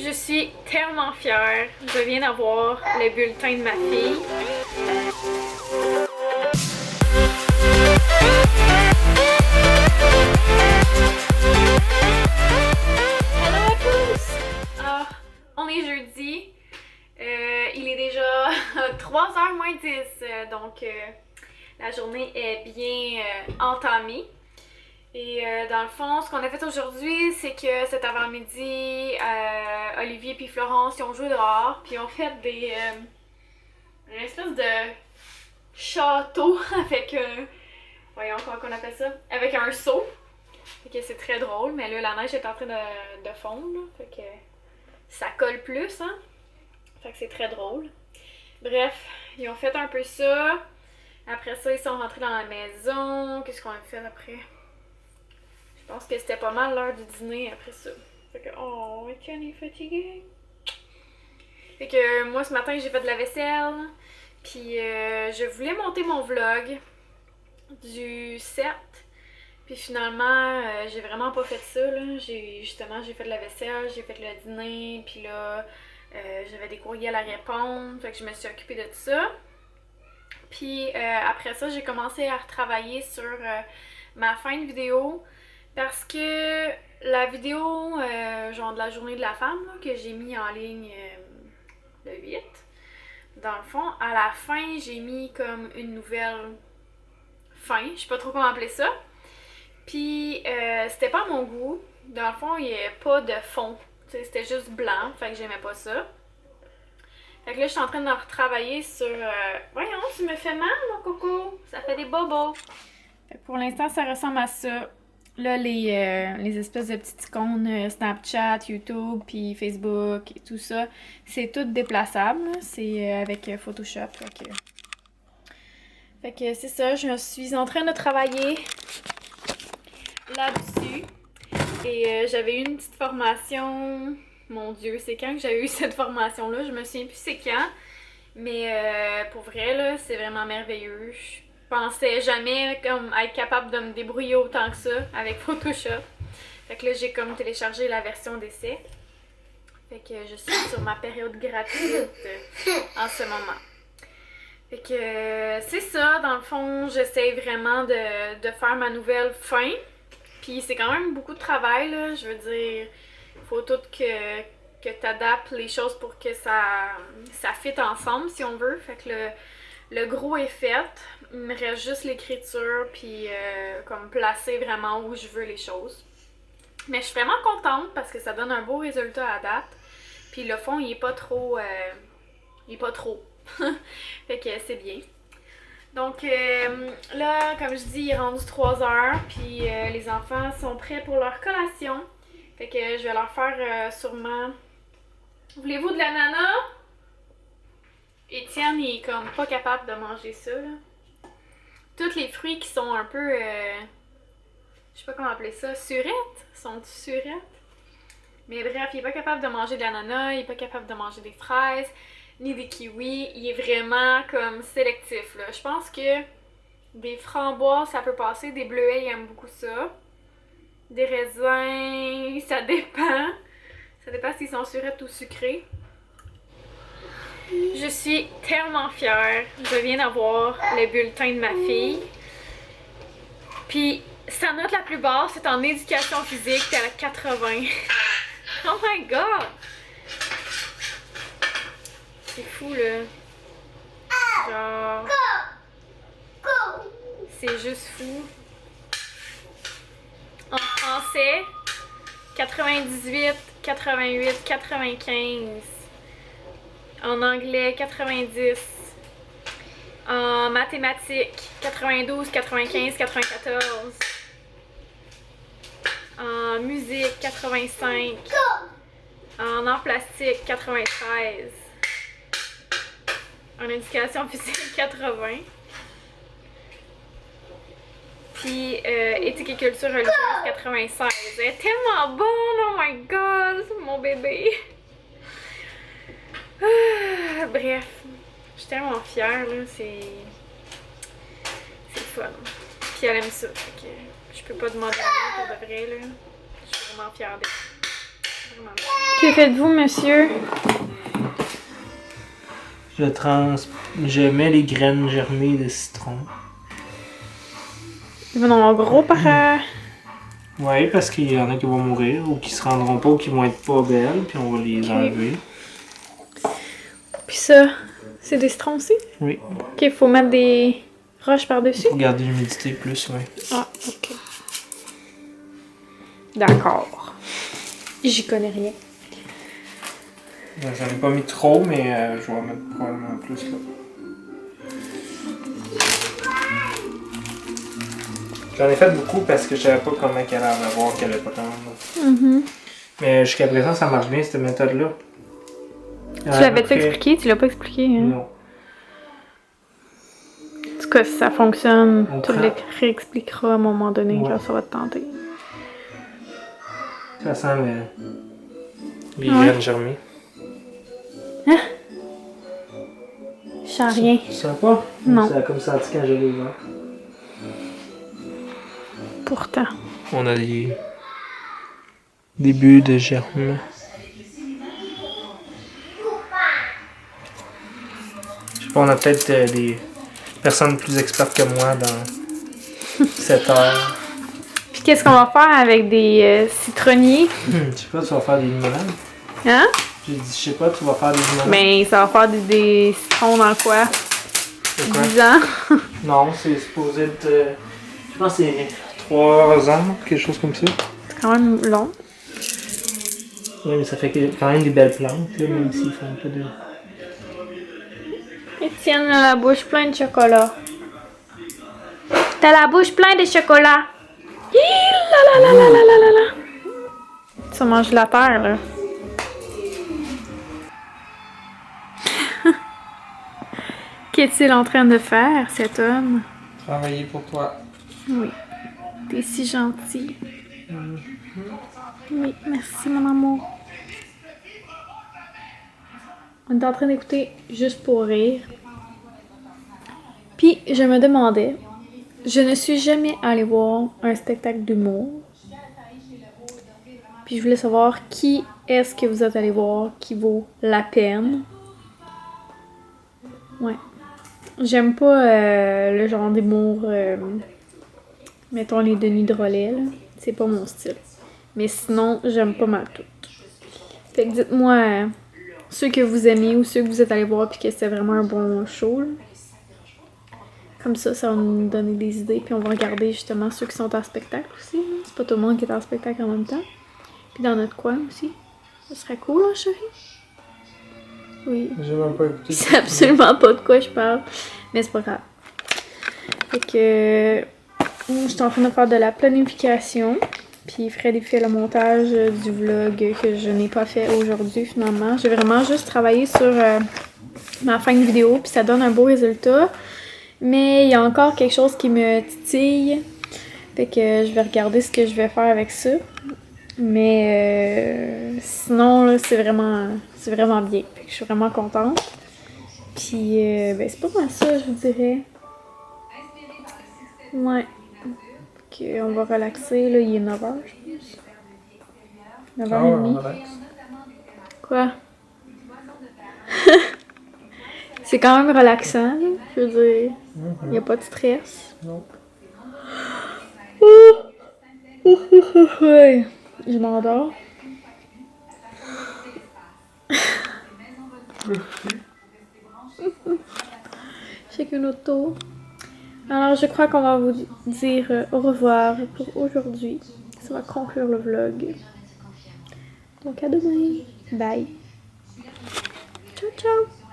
Je suis tellement fière. Je viens d'avoir le bulletin de ma fille. Hello à tous! Ah, on est jeudi. Il est déjà 3h moins 10, donc la journée est bien entamée. Et dans le fond, ce qu'on a fait aujourd'hui, c'est que cet avant-midi, Olivier et Florence, ils ont joué dehors, puis ils ont fait une espèce de château avec voyons comment on appelle ça, avec un seau. Fait que c'est très drôle, mais là, la neige est en train de fondre, là, fait que ça colle plus, hein. Fait que c'est très drôle. Bref, ils ont fait un peu ça. Après ça, ils sont rentrés dans la maison. Qu'est-ce qu'on a fait après? Je pense que c'était pas mal l'heure du dîner après ça. Fait que, oh, Etienne est fatigué. Fait que moi, ce matin, j'ai fait de la vaisselle. Puis je voulais monter mon vlog du 7. Puis finalement, j'ai vraiment pas fait ça, là. J'ai fait de la vaisselle, j'ai fait le dîner. Puis là, j'avais des courriels à répondre. Fait que je me suis occupée de ça. Puis après ça, j'ai commencé à retravailler sur ma fin de vidéo. Parce que la vidéo, genre de la journée de la femme, là, que j'ai mis en ligne le 8, dans le fond, à la fin, j'ai mis comme une nouvelle fin, je sais pas trop comment appeler ça. Puis, c'était pas à mon goût. Dans le fond, il n'y avait pas de fond. C'était juste blanc, fait que j'aimais pas ça. Fait que là, je suis en train de retravailler sur... Voyons, tu me fais mal, mon coco! Ça fait des bobos! Fait que pour l'instant, ça ressemble à ça. Là, les espèces de petites icônes Snapchat, YouTube, puis Facebook et tout ça, c'est tout déplaçable. C'est avec Photoshop. Fait que c'est ça, je suis en train de travailler là-dessus. Et j'avais eu une petite formation. Mon Dieu, c'est quand que j'ai eu cette formation-là? Je me souviens plus c'est quand. Mais pour vrai, là, c'est vraiment merveilleux. Je pensais jamais comme être capable de me débrouiller autant que ça avec Photoshop. Fait que là, j'ai comme téléchargé la version d'essai. Fait que je suis sur ma période gratuite en ce moment. Fait que c'est ça, dans le fond, j'essaie vraiment de faire ma nouvelle fin. Puis c'est quand même beaucoup de travail, là. Je veux dire, faut tout que tu adaptes les choses pour que ça fit ensemble, si on veut. Fait que le gros est fait. Il me reste juste l'écriture, puis comme placer vraiment où je veux les choses. Mais je suis vraiment contente parce que ça donne un beau résultat à date. Puis le fond, il est pas trop... fait que c'est bien. Donc là, comme je dis, il est rendu 3h, puis les enfants sont prêts pour leur collation. Fait que je vais leur faire sûrement... Voulez-vous de l'ananas? Étienne, il est comme pas capable de manger ça, là. Tous les fruits qui sont un peu... je sais pas comment appeler ça. Surettes? Sont-ils surettes? Mais bref, il est pas capable de manger de l'ananas, il est pas capable de manger des fraises, ni des kiwis. Il est vraiment comme sélectif, là. Je pense que des framboises, ça peut passer. Des bleuets, il aime beaucoup ça. Des raisins, ça dépend. Ça dépend s'ils sont surettes ou sucrés. Je suis tellement fière. Je viens d'avoir le bulletin de ma fille. Puis sa note la plus basse, c'est en éducation physique, puis elle a 80. Oh my god! C'est fou, là. Genre... C'est juste fou. En français, 98, 88, 95. En anglais, 90. En mathématiques, 92, 95, 94. En musique, 85. En art plastique, 93. En éducation physique, 80. Puis éthique et culture religieuse, 96. Elle est tellement bonne, oh my god, mon bébé. Bref, je suis tellement fière, là, c'est fun. Puis elle aime ça, fait que je peux pas demander mieux pour de vrai, là. Je suis vraiment fière d'elle. Que faites-vous, monsieur? Je mets les graines germées de citron. Ils vont en gros par... Oui, parce qu'il y en a qui vont mourir ou qui se rendront pas ou qui vont être pas belles, puis on va les enlever. Puis ça, c'est des citrons aussi? Oui. Ok, il faut mettre des roches par-dessus? Pour garder l'humidité plus, oui. Ah, ok. D'accord. J'y connais rien. J'en ai pas mis trop, mais je vais en mettre probablement plus là. J'en ai fait beaucoup parce que je savais pas comment qu'elle allait en avoir, qu'elle allait pas quand. Mais jusqu'à présent, ça marche bien cette méthode-là. Tu l'avais-tu expliqué? Tu l'as pas expliqué? Hein? Non. En tout cas, si ça fonctionne, On tu prend... le réexpliqueras à un moment donné Ouais. quand ça va te tenter. Ça sent les graines germées. Hein? Je sens rien. Tu sens pas? Non. Ça a comme senti quand j'avais ouvert. Pourtant. On a des bulles de germes. Je sais pas, on a peut-être des personnes plus expertes que moi dans cette heure. Puis qu'est-ce qu'on va faire avec des citronniers? Je sais pas, tu vas faire des limonades? Hein? J'ai dit, je sais pas, tu vas faire des limonades? Ben, ça va faire des citrons dans quoi? C'est quoi? 10 ans? Non, c'est supposé être... je pense que c'est 3 ans, quelque chose comme ça. C'est quand même long. Oui, mais ça fait quand même des belles plantes, là, même s'ils font un peu de... Étienne a la bouche pleine de chocolat. T'as la bouche pleine de chocolat. Hi, la la la la la la la la. Tu manges la terre, là. Qu'est-il en train de faire, cet homme? Travailler pour toi. Oui. T'es si gentil. Oui, merci, mon amour. On est en train d'écouter Juste pour rire. Puis, je me demandais, je ne suis jamais allée voir un spectacle d'humour. Puis, je voulais savoir qui est-ce que vous êtes allé voir qui vaut la peine. Ouais. J'aime pas le genre d'humour, mettons les Denis Drolet, là. C'est pas mon style. Mais sinon, j'aime pas mal tout. Fait que dites-moi ceux que vous aimez ou ceux que vous êtes allés voir puis que c'était vraiment un bon show, là. Comme ça va nous donner des idées. Puis on va regarder justement ceux qui sont en spectacle aussi. C'est pas tout le monde qui est en spectacle en même temps. Puis dans notre coin aussi. Ça serait cool, hein, chérie? Oui. J'ai même pas écouté. C'est absolument pas de quoi je parle. Mais c'est pas grave. Fait que... je suis en train de faire de la planification. Puis Fred fait le montage du vlog que je n'ai pas fait aujourd'hui finalement. J'ai vraiment juste travaillé sur ma fin de vidéo. Puis ça donne un beau résultat. Mais il y a encore quelque chose qui me titille. Fait que je vais regarder ce que je vais faire avec ça. Mais sinon, là, c'est vraiment bien. Fait que je suis vraiment contente. Puis, ben, c'est pas mal ça, je vous dirais. Ouais. Fait qu'on va relaxer. Là, il est 9h, je pense. 9h30. Quoi? C'est quand même relaxant, là. Je veux dire, il n'y a pas de stress. Non. Ouais. Je m'endors. J'ai qu'une autre tour. Alors, je crois qu'on va vous dire au revoir pour aujourd'hui. Ça va conclure le vlog. Donc, à demain. Bye. Ciao, ciao.